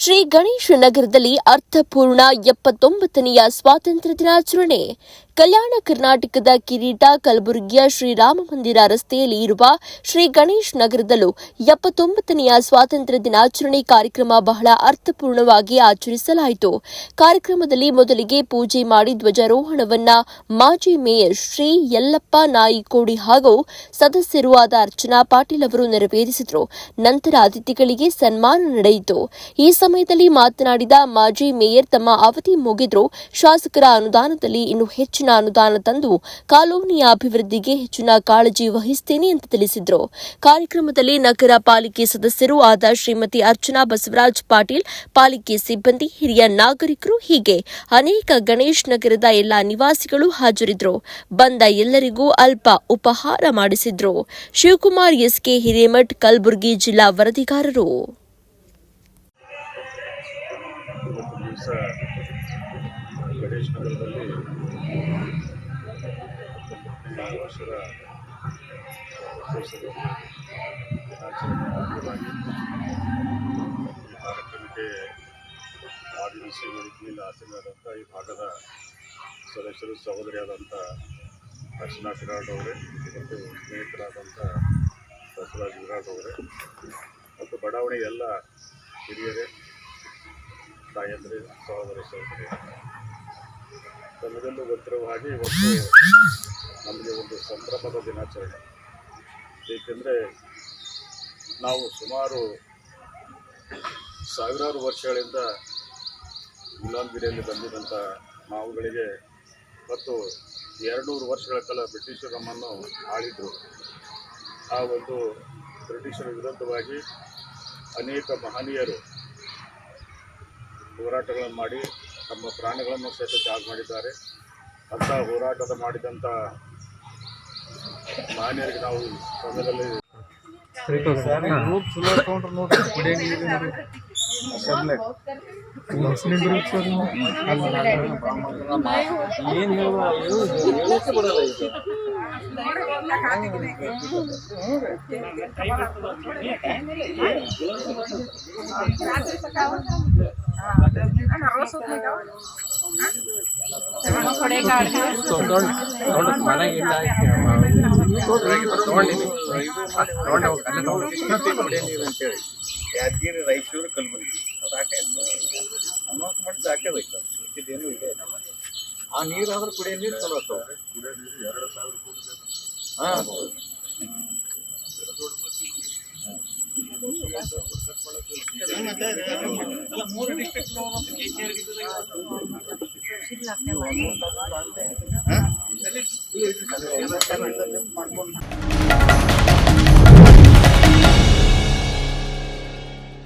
ಶ್ರೀ ಗಣೇಶ ನಗರದಲ್ಲಿ ಅರ್ಥಪೂರ್ಣ 79ನೆಯ ಸ್ವಾತಂತ್ರ್ಯ ದಿನಾಚರಣೆ. ಕಲ್ಯಾಣ ಕರ್ನಾಟಕದ ಕಿರೀಟ ಕಲಬುರಗಿಯ ಶ್ರೀರಾಮ ಮಂದಿರ ರಸ್ತೆಯಲ್ಲಿ ಇರುವ ಶ್ರೀ ಗಣೇಶ ನಗರದಲ್ಲೂ 79ನೆಯ ಸ್ವಾತಂತ್ರ್ಯ ದಿನಾಚರಣೆ ಕಾರ್ಯಕ್ರಮ ಬಹಳ ಅರ್ಥಪೂರ್ಣವಾಗಿ ಆಚರಿಸಲಾಯಿತು. ಕಾರ್ಯಕ್ರಮದಲ್ಲಿ ಮೊದಲಿಗೆ ಪೂಜೆ ಮಾಡಿ ಧ್ವಜಾರೋಹಣವನ್ನ ಮಾಜಿ ಮೇಯರ್ ಶ್ರೀ ಯಲ್ಲಪ್ಪ ನಾಯಿಕೋಡಿ ಹಾಗೂ ಸದಸ್ಯರೂ ಆದ ಅರ್ಚನಾ ಪಾಟೀಲ್ ಅವರು ನೆರವೇರಿಸಿದರು. ನಂತರ ಅತಿಥಿಗಳಿಗೆ ಸನ್ಮಾನ ನಡೆಯಿತು. ಈ ಸಮಯದಲ್ಲಿ ಮಾತನಾಡಿದ ಮಾಜಿ ಮೇಯರ್, ತಮ್ಮ ಅವಧಿ ಮುಗಿದರೂ ಶಾಸಕರ ಅನುದಾನದಲ್ಲಿ ಇನ್ನೂ ಹೆಚ್ಚಿನ ಅನುದಾನ ತಂದು ಕಾಲೋನಿಯ ಅಭಿವೃದ್ಧಿಗೆ ಹೆಚ್ಚಿನ ಕಾಳಜಿ ವಹಿಸುತ್ತೇನೆ ಎಂದು ತಿಳಿಸಿದರು. ಕಾರ್ಯಕ್ರಮದಲ್ಲಿ ನಗರ ಪಾಲಿಕೆ ಸದಸ್ಯರೂ ಆದ ಶ್ರೀಮತಿ ಅರ್ಚನಾ ಬಸವರಾಜ್ ಪಾಟೀಲ್, ಪಾಲಿಕೆ ಸಿಬ್ಬಂದಿ, ಹಿರಿಯ ನಾಗರಿಕರು ಹೀಗೆ ಅನೇಕ ಗಣೇಶ್ ನಗರದ ಎಲ್ಲಾ ನಿವಾಸಿಗಳು ಹಾಜರಿದ್ದರು. ಬಂದ ಎಲ್ಲರಿಗೂ ಅಲ್ಪ ಉಪಹಾರ ಮಾಡಿಸಿದ್ರು. ಶಿವಕುಮಾರ್ ಎಸ್ಕೆ ಹಿರೇಮಠ್, ಕಲಬುರಗಿ ಜಿಲ್ಲಾ ವರದಿಗಾರರು. ಗಣೇಶ ನಗರದಲ್ಲಿ 19ನೇ ವರ್ಷದ ದಿನಾಚರಣೆ ಭಾಗವಾಗಿ ಈ ಕಾರ್ಯಕ್ರಮಕ್ಕೆ ಆಗಮಿಸಿ ವೇದಿಕೆಯಲ್ಲಿ ಹಾಸನರಾದಂಥ ಈ ಭಾಗದ ಸದಸ್ಯರು, ಸಹೋದರಿಯಾದಂಥ ಅರ್ಚನಾ ಗಿರಾಡ್ ಅವರೇ ಮತ್ತು ಸ್ನೇಹಿತರಾದಂಥ ಬಸವರಾಜ್ ಗಿರಾಡ್ ಅವರೇ ಮತ್ತು ಬಡಾವಣೆಯ ಎಲ್ಲ ಹಿರಿಯರೇ, ತಾಯಂದರೆ, ಸಹೋದರಿ ತಮಗೆಲ್ಲೂ ಗೊತ್ತಿರುವ ಹಾಗೆ ಇವತ್ತು ನಮಗೆ ಒಂದು ಸಂಭ್ರಮದ ದಿನಾಚರಣೆ. ಏಕೆಂದರೆ ನಾವು ಸುಮಾರು ಸಾವಿರಾರು ವರ್ಷಗಳಿಂದ ಗುಲಾಮಗಿರಿಯಲ್ಲಿ ಬಂದಿದ್ದಂಥ ನಾವುಗಳಿಗೆ ಮತ್ತು 200 ವರ್ಷಗಳ ಕಾಲ ಬ್ರಿಟಿಷರು ನಮ್ಮನ್ನು ಆಳಿದ್ರು. ಆ ಒಂದು ಬ್ರಿಟಿಷರ ವಿರುದ್ಧವಾಗಿ ಅನೇಕ ಮಹನೀಯರು ಹೋರಾಟಗಳನ್ನು ಮಾಡಿ ತಮ್ಮ ಪ್ರಾಣಗಳನ್ನು ಸಹಿತ ತ್ಯಾಗ ಮಾಡಿದ್ದಾರೆ. ಅಂಥ ಹೋರಾಟದ ಮಾಡಿದಂಥ ಮಹನೀಯರಿಗೆ ನಾವು ಸಮಯದಲ್ಲಿ ಯಾದಗಿರಿ, ರಾಯಚೂರು, ಕಲಬುರಗಿ ಅದು ಹಾಕೇ ಅನೌನ್ಸ್ ಮಾಡಿದ್ದು ಹಾಕೇಬೇಕು. ಇದೇನು ಇದೆ ಆ ನೀರು ಆದ್ರೆ ಕುಡಿಯೋ ನೀರು ಚಲೋ ಆಗ್ತವೆ. ಕುಡಿಯೋ ನೀರು 2000 ಕೋಟಿ ಮಾಡ್ಕೊಂಡು